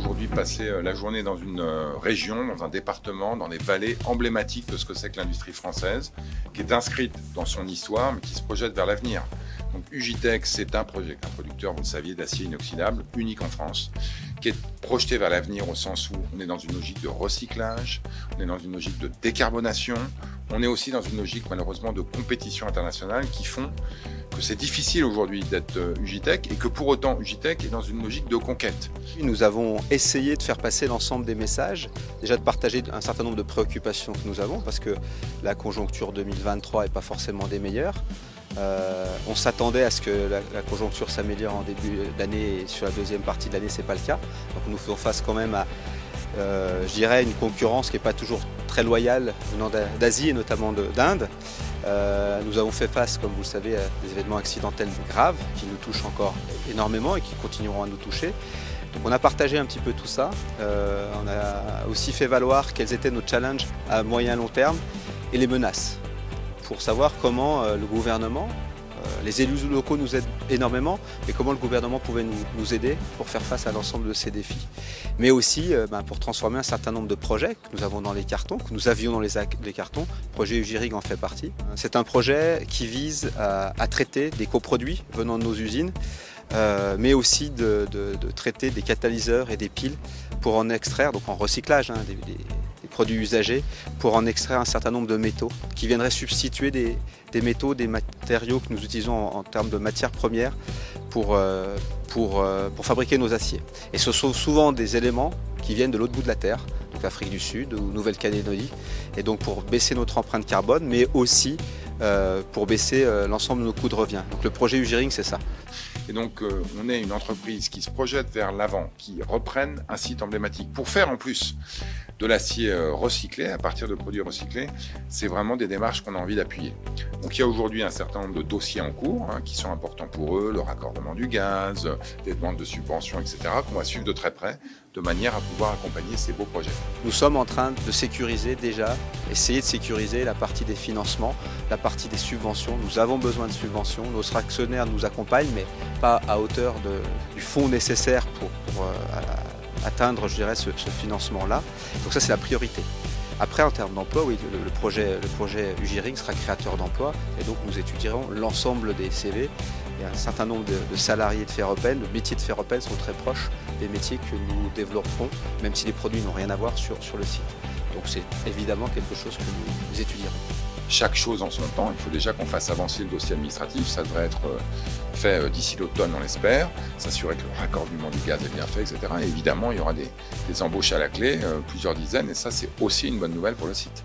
aujourd'hui passer la journée dans une région, dans un département, dans des vallées emblématiques de ce que c'est que l'industrie française, qui est inscrite dans son histoire, mais qui se projette vers l'avenir. Donc Ugitech, c'est un producteur, vous le saviez, d'acier inoxydable, unique en France, qui est projeté vers l'avenir au sens où on est dans une logique de recyclage, on est dans une logique de décarbonation, on est aussi dans une logique malheureusement de compétition internationale qui font que c'est difficile aujourd'hui d'être Ugitech et que pour autant Ugitech est dans une logique de conquête. Nous avons essayé de faire passer l'ensemble des messages, déjà de partager un certain nombre de préoccupations que nous avons parce que la conjoncture 2023 n'est pas forcément des meilleures. On s'attendait à ce que la conjoncture s'améliore en début d'année et sur la deuxième partie de l'année, ce n'est pas le cas. Donc nous faisons face quand même à, je dirais, une concurrence qui n'est pas toujours très loyale venant d'Asie et notamment d'Inde. Nous avons fait face, comme vous le savez, à des événements accidentels graves qui nous touchent encore énormément et qui continueront à nous toucher. Donc on a partagé un petit peu tout ça. On a aussi fait valoir quels étaient nos challenges à moyen et long terme et les menaces, pour savoir comment le gouvernement, les élus locaux nous aident énormément, mais comment le gouvernement pouvait nous aider pour faire face à l'ensemble de ces défis. Mais aussi pour transformer un certain nombre de projets que nous avons dans les cartons, que nous avions dans les cartons. Le projet Ugirig en fait partie. C'est un projet qui vise à traiter des coproduits venant de nos usines, mais aussi de traiter des catalyseurs et des piles pour en extraire, donc en recyclage, des produits usagés, pour en extraire un certain nombre de métaux qui viendraient substituer des métaux, des matériaux que nous utilisons en termes de matières premières pour fabriquer nos aciers. Et ce sont souvent des éléments qui viennent de l'autre bout de la Terre, donc Afrique du Sud ou Nouvelle-Calédonie, et donc pour baisser notre empreinte carbone, mais aussi pour baisser l'ensemble de nos coûts de revient. Donc le projet Ugirig, c'est ça. Et donc on est une entreprise qui se projette vers l'avant, qui reprenne un site emblématique. Pour faire en plus de l'acier recyclé, à partir de produits recyclés, c'est vraiment des démarches qu'on a envie d'appuyer. Donc il y a aujourd'hui un certain nombre de dossiers en cours qui sont importants pour eux, le raccordement du gaz, des demandes de subventions, etc., qu'on va suivre de très près, de manière à pouvoir accompagner ces beaux projets. Nous sommes en train de sécuriser déjà, essayer de sécuriser la partie des financements, la partie des subventions. Nous avons besoin de subventions, nos actionnaires nous accompagnent, mais pas à hauteur du fonds nécessaire pour atteindre, je dirais, ce financement-là. Donc ça, c'est la priorité. Après, en termes d'emploi, oui, le projet Ugirig sera créateur d'emplois et donc nous étudierons l'ensemble des CV. Il y a un certain nombre de salariés de Ferropem, de métiers de Ferropem sont très proches des métiers que nous développerons, même si les produits n'ont rien à voir sur le site. Donc c'est évidemment quelque chose que nous étudierons. Chaque chose en son temps, il faut déjà qu'on fasse avancer le dossier administratif, ça devrait être fait d'ici l'automne, on l'espère, s'assurer que le raccordement du gaz est bien fait, etc. Et évidemment, il y aura des embauches à la clé, plusieurs dizaines, et ça c'est aussi une bonne nouvelle pour le site.